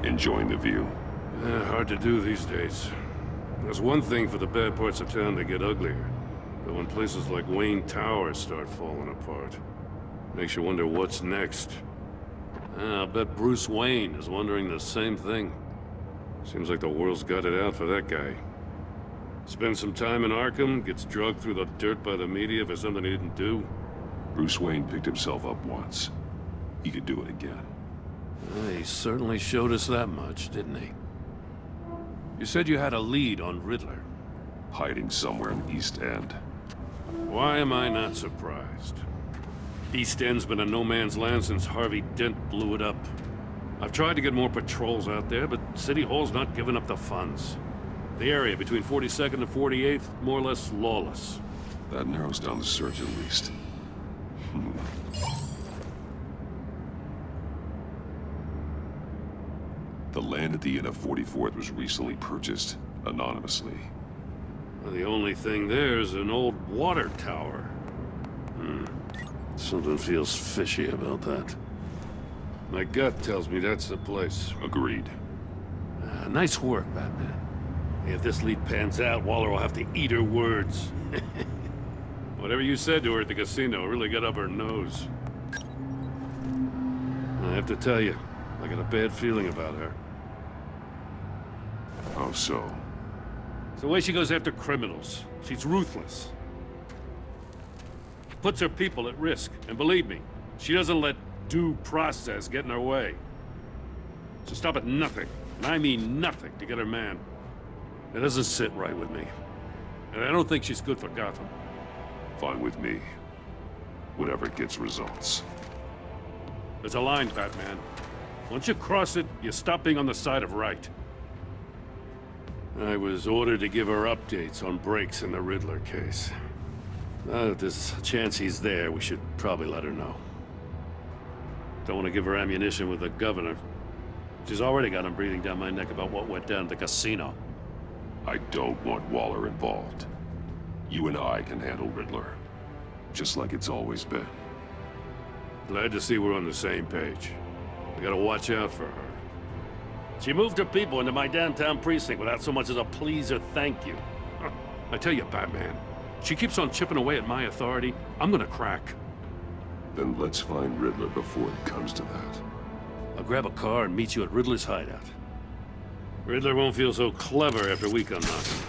Enjoying the view? Hard to do these days. There's one thing for the bad parts of town to get uglier. But when places like Wayne Tower start falling apart, makes you wonder what's next. I'll bet Bruce Wayne is wondering the same thing. Seems like the world's got it out for that guy. Spends some time in Arkham, gets drugged through the dirt by the media for something he didn't do. Bruce Wayne picked himself up once. He could do it again. He certainly showed us that much, didn't he? You said you had a lead on Riddler. Hiding somewhere in East End. Why am I not surprised? East End's been a no-man's land since Harvey Dent blew it up. I've tried to get more patrols out there, but City Hall's not giving up the funds. The area between 42nd and 48th, more or less lawless. That narrows down the search at least. The land at the end of 44th was recently purchased, anonymously. Well, the only thing there is an old water tower. Something feels fishy about that. My gut tells me that's the place. Agreed. Nice work, Batman. If this lead pans out, Waller will have to eat her words. Whatever you said to her at the casino really got up her nose. I have to tell you, I got a bad feeling about her. How so? It's the way she goes after criminals. She's ruthless. Puts her people at risk. And believe me, she doesn't let due process get in her way. So stop at nothing, and I mean nothing, to get her man. It doesn't sit right with me. And I don't think she's good for Gotham. Fine with me. Whatever gets results. There's a line, Batman. Once you cross it, you stop being on the side of right. I was ordered to give her updates on breaks in the Riddler case. Now that there's a chance he's there, we should probably let her know. Don't want to give her ammunition with the governor. She's already got him breathing down my neck about what went down at the casino. I don't want Waller involved. You and I can handle Riddler. Just like it's always been. Glad to see we're on the same page. We gotta watch out for her. She moved her people into my downtown precinct without so much as a please or thank you. I tell you, Batman, she keeps on chipping away at my authority, I'm gonna crack. Then let's find Riddler before it comes to that. I'll grab a car and meet you at Riddler's hideout. Riddler won't feel so clever after we come knocking.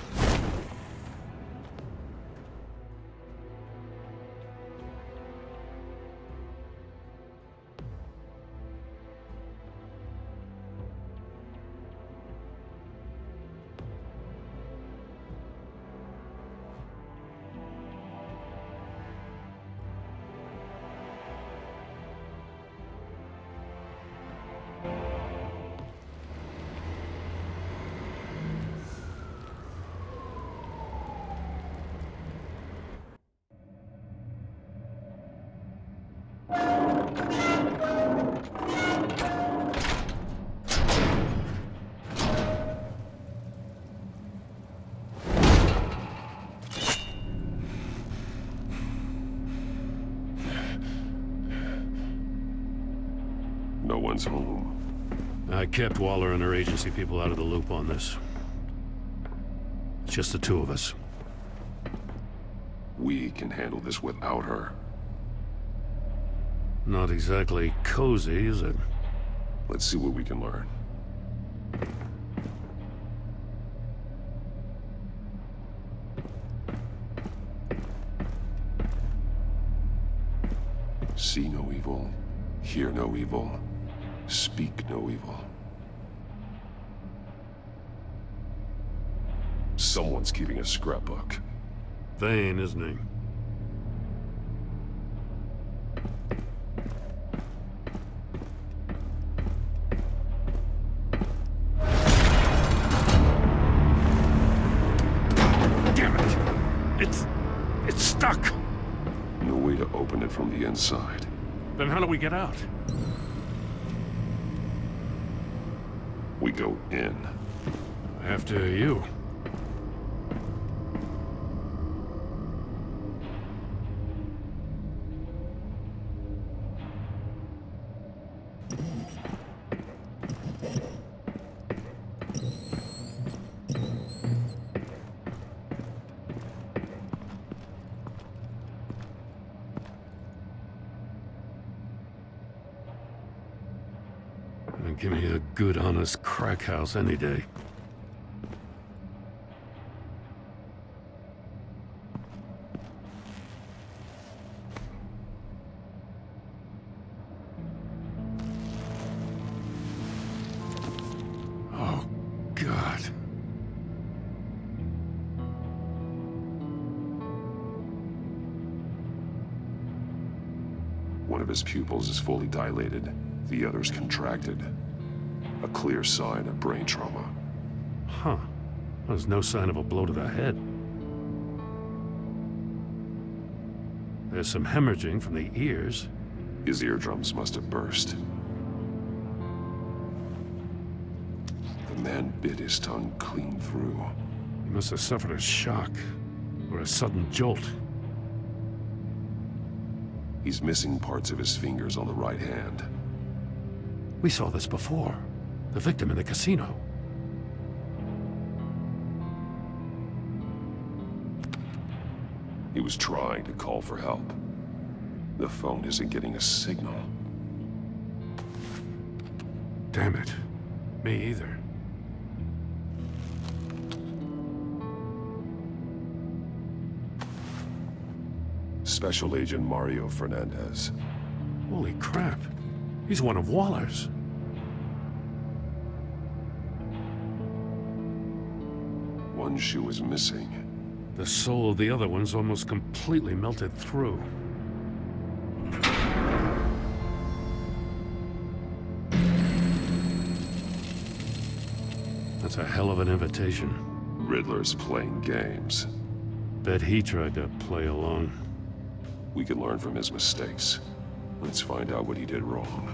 No one's home. I kept Waller and her agency people out of the loop on this. It's just the two of us. We can handle this without her. Not exactly cozy, is it? Let's see what we can learn. See no evil, hear no evil, speak no evil. Someone's keeping a scrapbook. Vane, isn't he? Damn it! It's stuck! No way to open it from the inside. Then how do we get out? We go in. After you. Give me a good, honest crack house any day. Oh, God. One of his pupils is fully dilated, the other's contracted. A clear sign of brain trauma. Huh. There's no sign of a blow to the head. There's some hemorrhaging from the ears. His eardrums must have burst. The man bit his tongue clean through. He must have suffered a shock, or a sudden jolt. He's missing parts of his fingers on the right hand. We saw this before. The victim in the casino. He was trying to call for help. The phone isn't getting a signal. Damn it. Me either. Special Agent Mario Fernandez. Holy crap. He's one of Waller's. One shoe is missing. The soul of the other one's almost completely melted through. That's a hell of an invitation. Riddler's playing games. Bet he tried to play along. We can learn from his mistakes. Let's find out what he did wrong.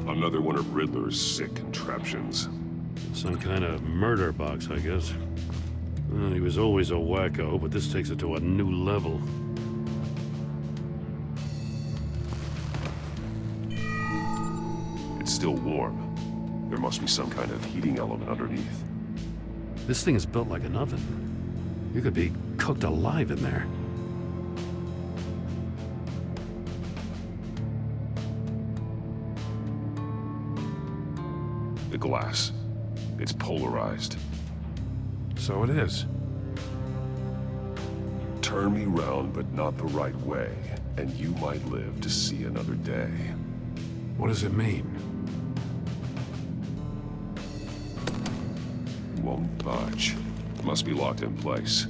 Another one of Riddler's sick contraptions. Some kind of murder box, I guess. Well, he was always a wacko, but this takes it to a new level. It's still warm. There must be some kind of heating element underneath. This thing is built like an oven. You could be cooked alive in there. The glass. It's polarized. So it is. Turn me round, but not the right way, and you might live to see another day. What does it mean? Won't budge. Must be locked in place.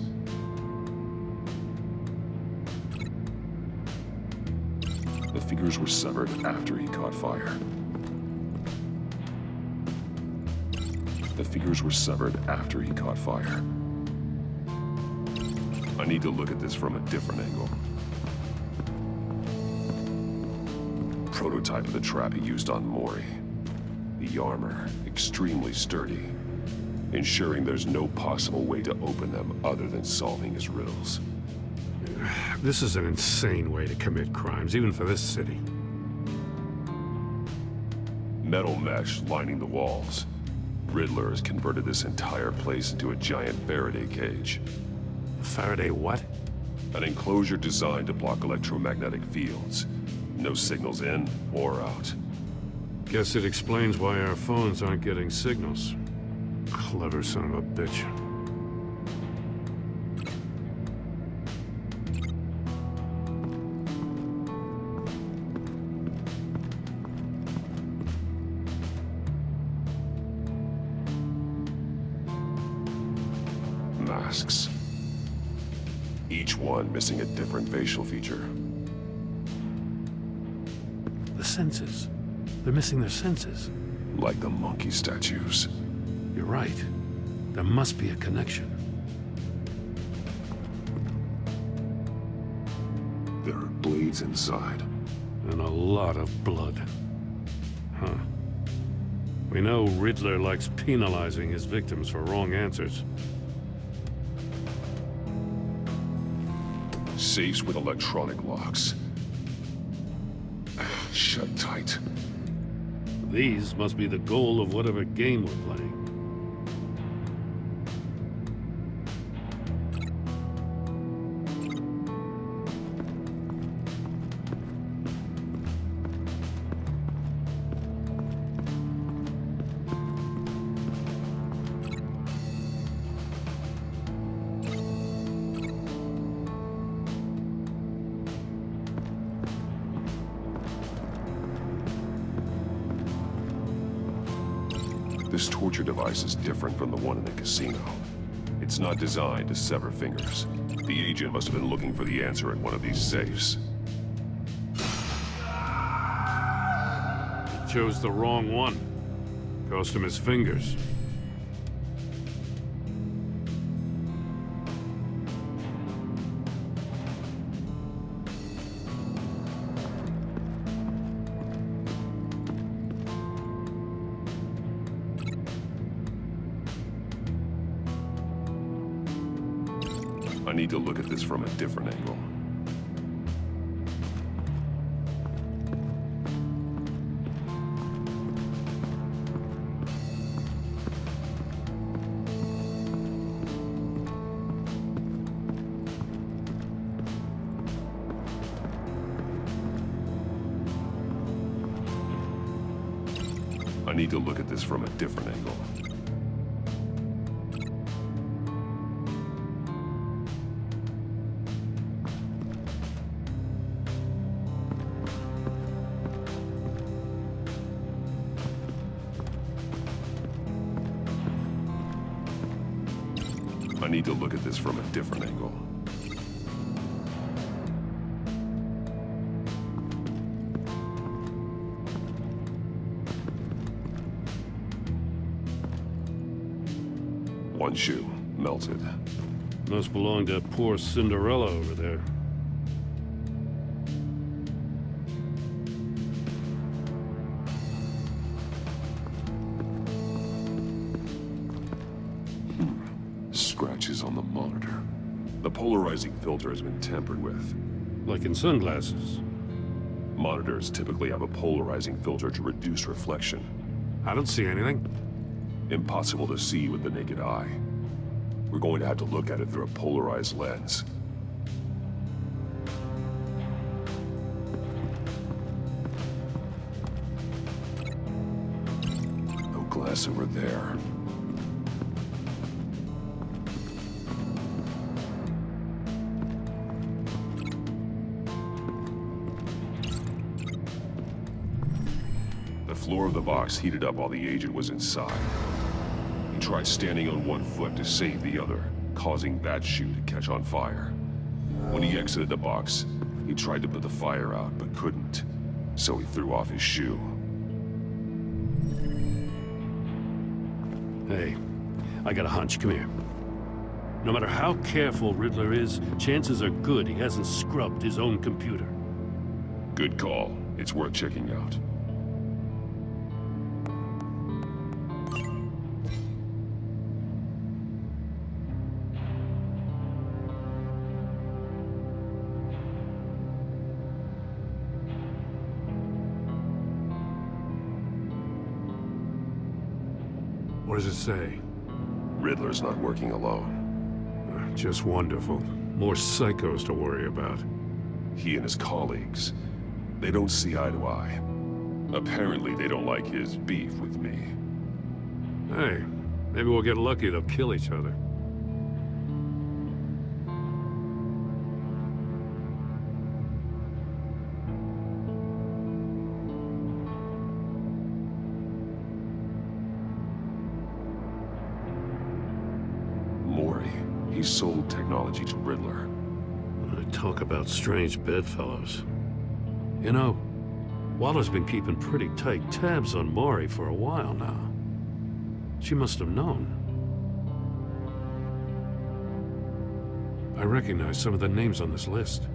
The figures were severed after he caught fire. The figures were severed after he caught fire. I need to look at this from a different angle. Prototype of the trap he used on Mori. The armor, extremely sturdy, ensuring there's no possible way to open them other than solving his riddles. This is an insane way to commit crimes, even for this city. Metal mesh lining the walls. Riddler has converted this entire place into a giant Faraday cage. Faraday what? An enclosure designed to block electromagnetic fields. No signals in or out. Guess it explains why our phones aren't getting signals. Clever son of a bitch. Masks. Each one missing a different facial feature. The senses. They're missing their senses. Like the monkey statues. You're right. There must be a connection. There are blades inside. And a lot of blood. Huh. We know Riddler likes penalizing his victims for wrong answers. Safes with electronic locks. Shut tight. These must be the goal of whatever game we're playing. This torture device is different from the one in the casino. It's not designed to sever fingers. The agent must have been looking for the answer in one of these safes. He chose the wrong one. Cost him his fingers. I need to look at this from a different angle. I need to look at this from a different angle. I need to look at this from a different angle. One shoe, melted. Must belong to poor Cinderella over there. Scratches on the monitor. The polarizing filter has been tampered with. Like in sunglasses. Monitors typically have a polarizing filter to reduce reflection. I don't see anything. Impossible to see with the naked eye. We're going to have to look at it through a polarized lens. No glass over there. The floor of the box heated up while the agent was inside. He tried standing on one foot to save the other, causing that shoe to catch on fire. When he exited the box, he tried to put the fire out, but couldn't. So he threw off his shoe. Hey, I got a hunch. Come here. No matter how careful Riddler is, chances are good he hasn't scrubbed his own computer. Good call. It's worth checking out. What does it say? Riddler's not working alone. Just wonderful. More psychos to worry about. He and his colleagues, they don't see eye to eye. Apparently, they don't like his beef with me. Hey, maybe we'll get lucky they'll kill each other. Mori, he sold technology to Riddler. Talk about strange bedfellows. You know, Waller's been keeping pretty tight tabs on Mori for a while now. She must have known. I recognize some of the names on this list.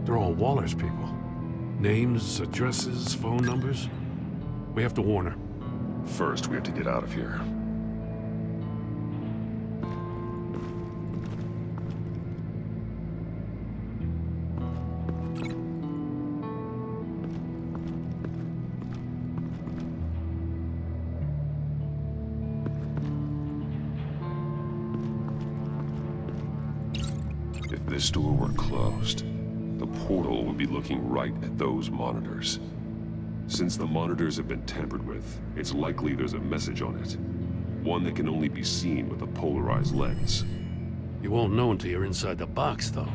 They're all Waller's people. Names, addresses, phone numbers. We have to warn her. First, we have to get out of here. If this door were closed, the portal would be looking right at those monitors. Since the monitors have been tampered with, it's likely there's a message on it. One that can only be seen with a polarized lens. You won't know until you're inside the box, though.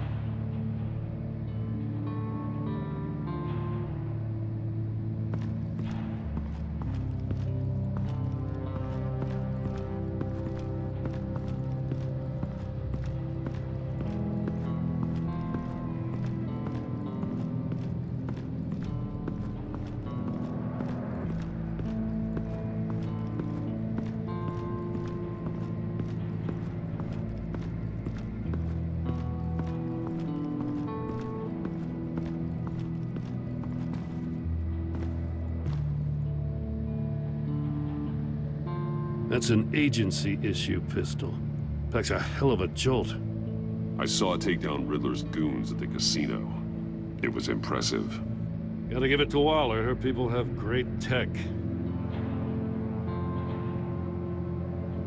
That's an agency-issue pistol. Packs a hell of a jolt. I saw it take down Riddler's goons at the casino. It was impressive. Gotta give it to Waller. Her people have great tech.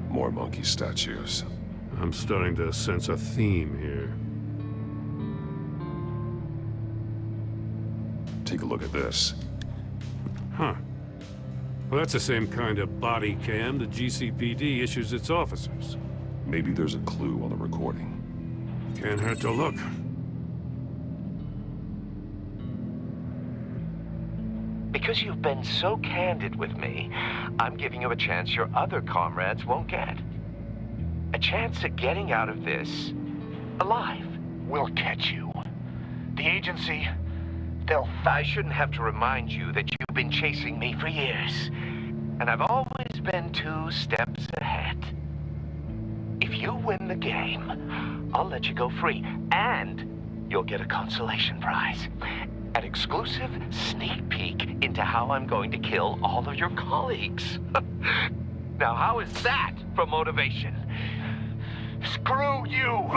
More monkey statues. I'm starting to sense a theme here. Take a look at this. Huh. Well, that's the same kind of body cam the GCPD issues its officers. Maybe there's a clue on the recording. Can't hurt to look. Because you've been so candid with me, I'm giving you a chance your other comrades won't get. A chance at getting out of this alive. We'll catch you. The agency, I shouldn't have to remind you that you've been chasing me for years. And I've always been 2 steps ahead. If you win the game, I'll let you go free. And you'll get a consolation prize. An exclusive sneak peek into how I'm going to kill all of your colleagues. Now, how is that for motivation? screw you!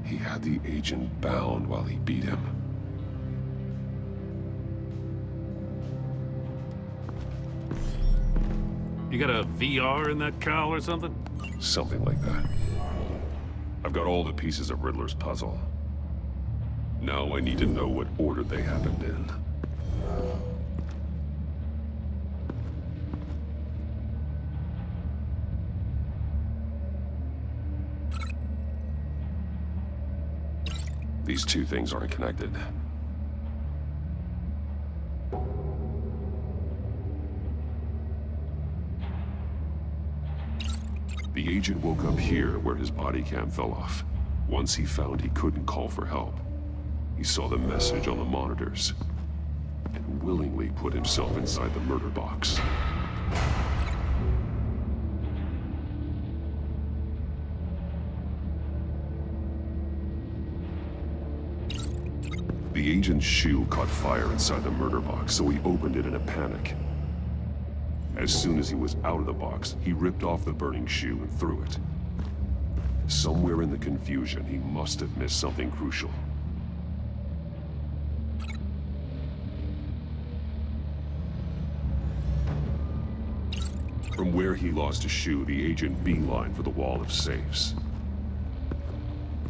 He had the agent bound while he beat him. You got a VR in that cowl or something? Something like that. I've got all the pieces of Riddler's puzzle. Now I need to know what order they happened in. These two things aren't connected. The agent woke up here where his body cam fell off. Once he found he couldn't call for help, he saw the message on the monitors and willingly put himself inside the murder box. The agent's shoe caught fire inside the murder box, so he opened it in a panic. As soon as he was out of the box, he ripped off the burning shoe and threw it. Somewhere in the confusion, he must have missed something crucial. From where he lost his shoe, the agent beelined for the wall of safes.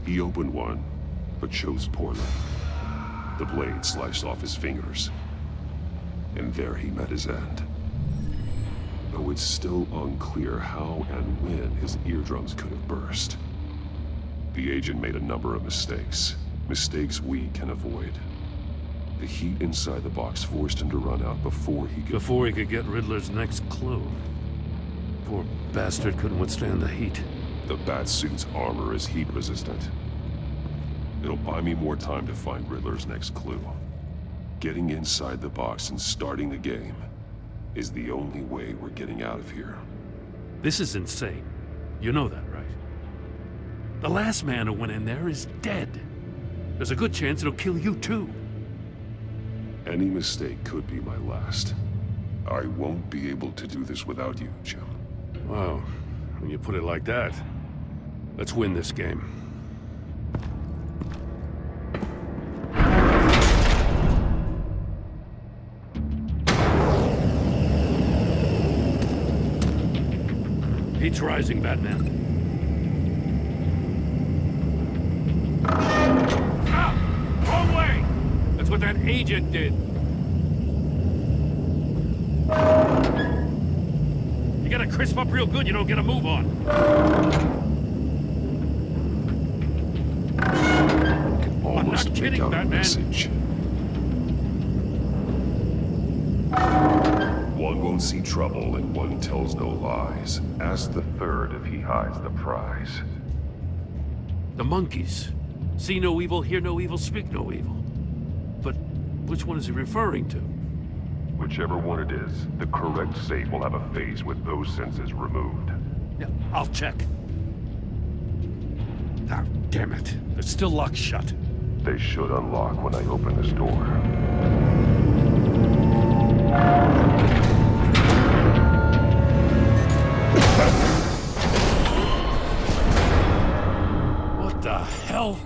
He opened one, but chose poorly. The blade sliced off his fingers. And there he met his end. Though it's still unclear how and when his eardrums could have burst. The agent made a number of mistakes. Mistakes we can avoid. The heat inside the box forced him to run out before he could get Riddler's next clue. Poor bastard couldn't withstand the heat. The Batsuit's armor is heat resistant. It'll buy me more time to find Riddler's next clue. Getting inside the box and starting the game is the only way we're getting out of here. This is insane. You know that, right? The last man who went in there is dead. There's a good chance it'll kill you too. Any mistake could be my last. I won't be able to do this without you, Jim. Wow, when you put it like that, let's win this game. Heat's rising, Batman. what that agent did. You gotta crisp up real good, you don't get a move on. I'm not kidding, Batman. Message. One won't see trouble and one tells no lies. Ask the third if he hides the prize. The monkeys. See no evil, hear no evil, speak no evil. But which one is he referring to? Whichever one it is, the correct safe will have a phase with those senses removed. Yeah, I'll check. Ah, damn it. They're still locked shut. They should unlock when I open this door. What the hell?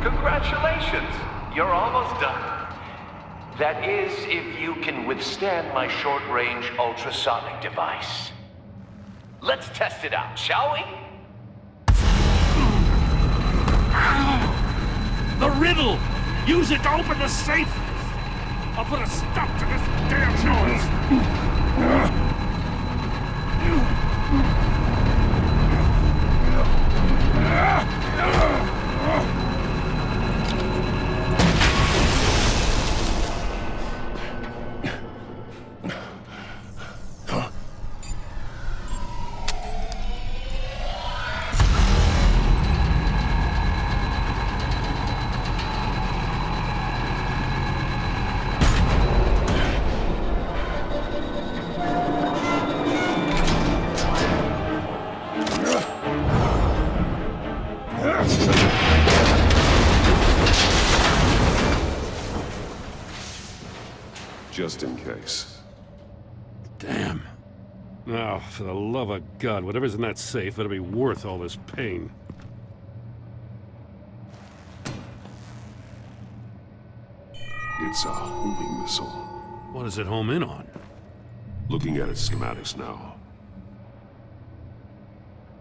Congratulations! You're almost done. That is, if you can withstand my short-range ultrasonic device. Let's test it out, shall we? The riddle! Use it to open the safe! I'll put a stop to this damn noise! Just in case. Damn. Now, for the love of God, whatever's in that safe better be worth all this pain. It's a homing missile. What does it home in on? Looking at its schematics now.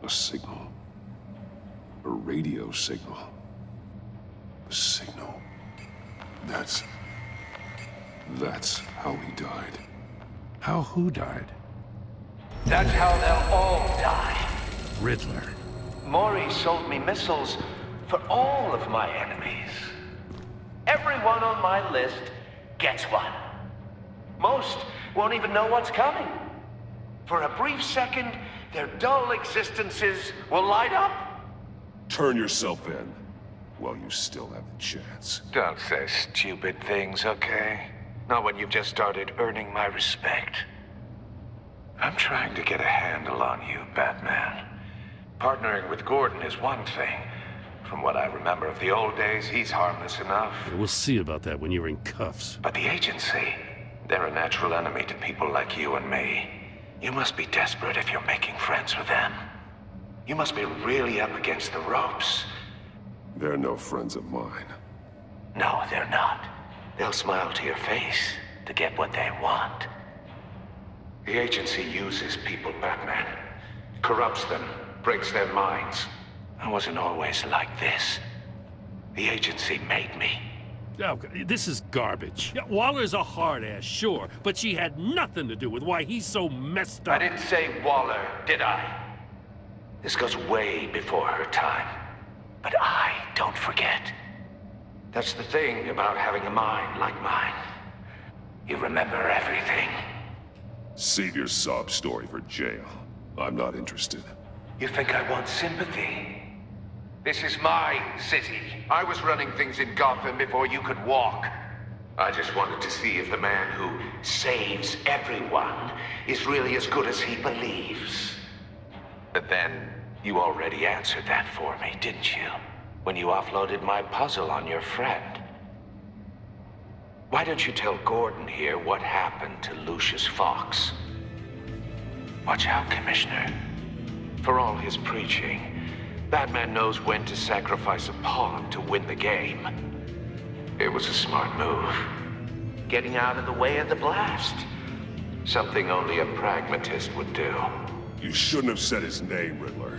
A signal. A radio signal. A signal. That's how he died. How who died? That's how they'll all die. Riddler. Maury sold me missiles for all of my enemies. Everyone on my list gets one. Most won't even know what's coming. For a brief second, their dull existences will light up. Turn yourself in while you still have the chance. Don't say stupid things, okay? Not when you've just started earning my respect. I'm trying to get a handle on you, Batman. Partnering with Gordon is one thing. From what I remember of the old days, he's harmless enough. We'll see about that when you're in cuffs. But the agency, they're a natural enemy to people like you and me. You must be desperate if you're making friends with them. You must be really up against the ropes. They're no friends of mine. No, they're not. They'll smile to your face to get what they want. The agency uses people, Batman. Corrupts them, breaks their minds. I wasn't always like this. The agency made me. Oh, this is garbage. Yeah, Waller's a hard-ass, sure, but she had nothing to do with why he's so messed up. I didn't say Waller, did I? This goes way before her time. But I don't forget. That's the thing about having a mind like mine. You remember everything. Save your sob story for jail. I'm not interested. You think I want sympathy? This is my city. I was running things in Gotham before you could walk. I just wanted to see if the man who saves everyone is really as good as he believes. But then, you already answered that for me, didn't you? When you offloaded my puzzle on your friend. Why don't you tell Gordon here what happened to Lucius Fox? Watch out, Commissioner. For all his preaching, Batman knows when to sacrifice a pawn to win the game. It was a smart move. Getting out of the way of the blast. Something only a pragmatist would do. You shouldn't have said his name, Riddler.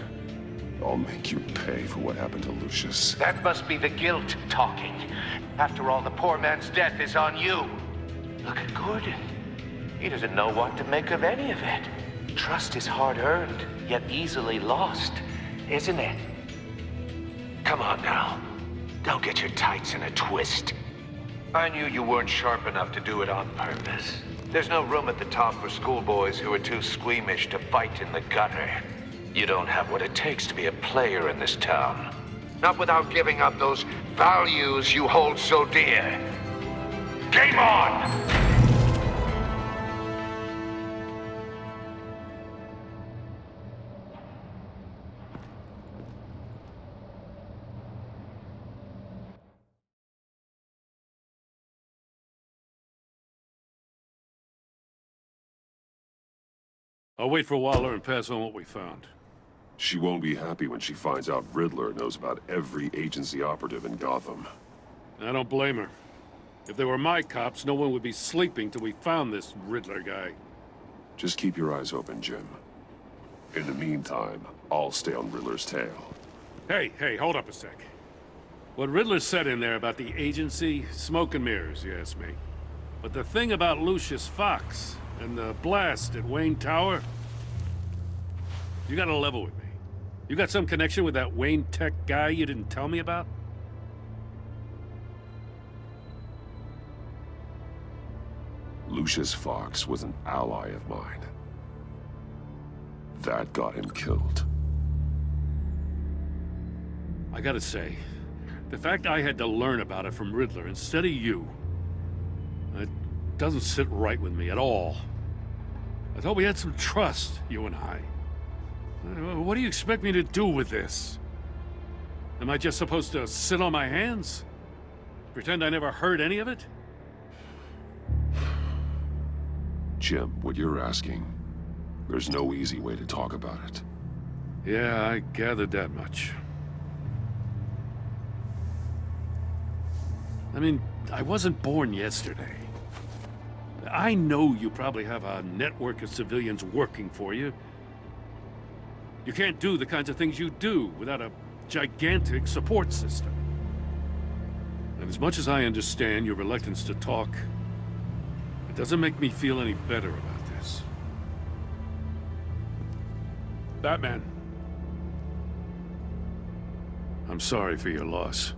I'll make you pay for what happened to Lucius. That must be the guilt talking. After all, the poor man's death is on you. Look at Gordon. He doesn't know what to make of any of it. Trust is hard-earned, yet easily lost, isn't it? Come on now. Don't get your tights in a twist. I knew you weren't sharp enough to do it on purpose. There's no room at the top for schoolboys who are too squeamish to fight in the gutter. You don't have what it takes to be a player in this town. Not without giving up those values you hold so dear. Game on! I'll wait for Waller and pass on what we found. She won't be happy when she finds out Riddler knows about every agency operative in Gotham. I don't blame her. If they were my cops, no one would be sleeping till we found this Riddler guy. Just keep your eyes open, Jim. In the meantime, I'll stay on Riddler's tail. Hey, hold up a sec. What Riddler said in there about the agency, smoke and mirrors, you ask me. But the thing about Lucius Fox and the blast at Wayne Tower, you gotta level with me. You got some connection with that Wayne Tech guy you didn't tell me about? Lucius Fox was an ally of mine. That got him killed. I gotta say, the fact I had to learn about it from Riddler instead of you, it doesn't sit right with me at all. I thought we had some trust, you and I. What do you expect me to do with this? Am I just supposed to sit on my hands? Pretend I never heard any of it? Jim, what you're asking, there's no easy way to talk about it. Yeah, I gathered that much. I mean, I wasn't born yesterday. I know you probably have a network of civilians working for you. You can't do the kinds of things you do without a gigantic support system. And as much as I understand your reluctance to talk, it doesn't make me feel any better about this. Batman. I'm sorry for your loss.